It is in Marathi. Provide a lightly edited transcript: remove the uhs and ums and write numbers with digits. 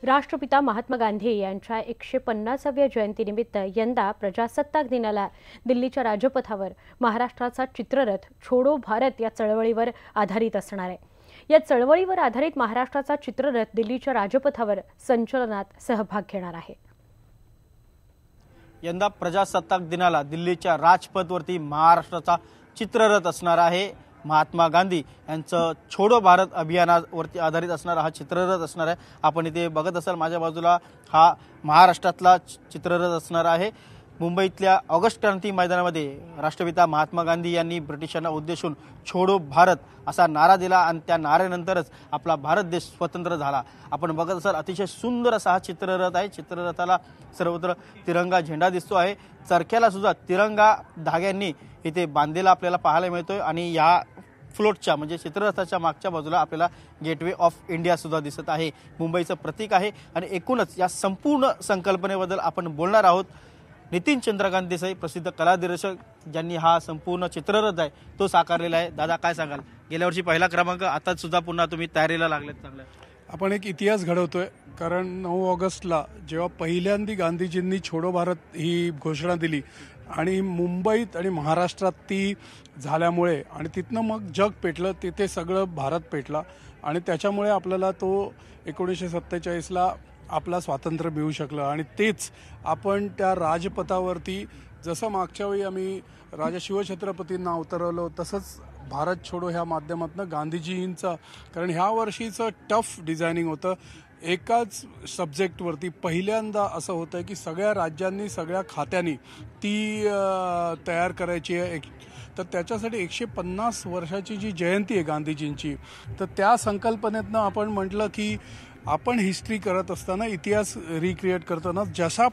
राष्ट्रपिता महात्मा गांधी यांच्या 150व्या जयंतीनिमित्त यंदा प्रजासत्ताक दिनाला दिल्लीच्या राजपथावर महाराष्ट्राचा चित्ररथ छोडो भारत या चळवळीवर आधारित असणार आहे। या चळवळीवर आधारित महाराष्ट्राचा चित्ररथ दिल्लीच्या राजपथावर संचलनात सहभाग घेणार आहे। यंदा प्रजासत्ताक दिनाला दिल्लीच्या राजपथवरती महाराष्ट्राचा चित्ररथ असणार आहे। महात्मा गांधी यांचं छोडो भारत अभियानावरती आधारित असणारा हा चित्ररथ असणार आहे। आपण इथे बघत असाल माझ्या बाजूला हा महाराष्ट्रातला चित्ररथ असणार आहे। मुंबईतल्या ऑगस्ट क्रांती मैदानामध्ये राष्ट्रपिता महात्मा गांधी यांनी ब्रिटिशांना उद्देशून छोडो भारत असा नारा दिला आणि त्या नाऱ्यानंतरच आपला भारत देश स्वतंत्र झाला। आपण बघत असाल अतिशय सुंदर असा हा चित्ररथ आहे। चित्ररथाला सर्वत्र तिरंगा झेंडा दिसतो आहे। चरख्याला सुद्धा तिरंगा धाग्यांनी इथे बांधलेला आपल्याला पाहायला मिळतोय आणि या फ्लोटच्या म्हणजे चित्ररथाच्या मागच्या बाजूला आपल्याला गेटवे ऑफ इंडिया सुद्धा दिसत आहे। मुंबईचं प्रतीक आहे आणि एकूणच या संपूर्ण संकल्पनेबद्दल आपण बोलणार आहोत। नितीन चंद्रकांत देसाई प्रसिद्ध कला दिग्दर्शक ज्यांनी हा संपूर्ण चित्ररथ आहे तो साकारलेला आहे। दादा काय सांगाल, गेल्या वर्षी पहिला क्रमांक, आता सुद्धा पुन्हा तुम्ही तयारीला लागलेत चांगल्या? आपण एक इतिहास घडवतोय, कारण 9 ऑगस्टला जेव्हा पहिल्यांदा गांधीजींनी छोडो भारत ही घोषणा दिली आणि मुंबईत आणि महाराष्ट्रात ती झाल्यामुळे आणि तिथनं मग जग पेटलं, तिथे सगळं भारत पेटला आणि त्याच्यामुळे आपल्याला तो 1947ला आपला स्वातंत्र्य मिळू शकलं। आणि तेच आपण त्या राजपथावरती जसं मागच्या वेळी आम्ही राजा शिवछत्रपतींना उतरवलं तसंच भारत छोडो ह्या माध्यमातून गांधीजींचं, कारण ह्या वर्षीचं टफ डिझायनिंग होतं। एकाच सब्जेक्टवरती पहिल्यांदा असं होतं की सगळ्या राज्यांनी सगळ्या खात्यांनी ती तयार करायची आहे। तर त्याच्यासाठी 150 वर्षाची जी जयंती आहे गांधीजींची, तर त्या संकल्पनेतनं आपण म्हटलं की आपण हिस्ट्री करत असताना, इतिहास रिक्रिएट करताना जसा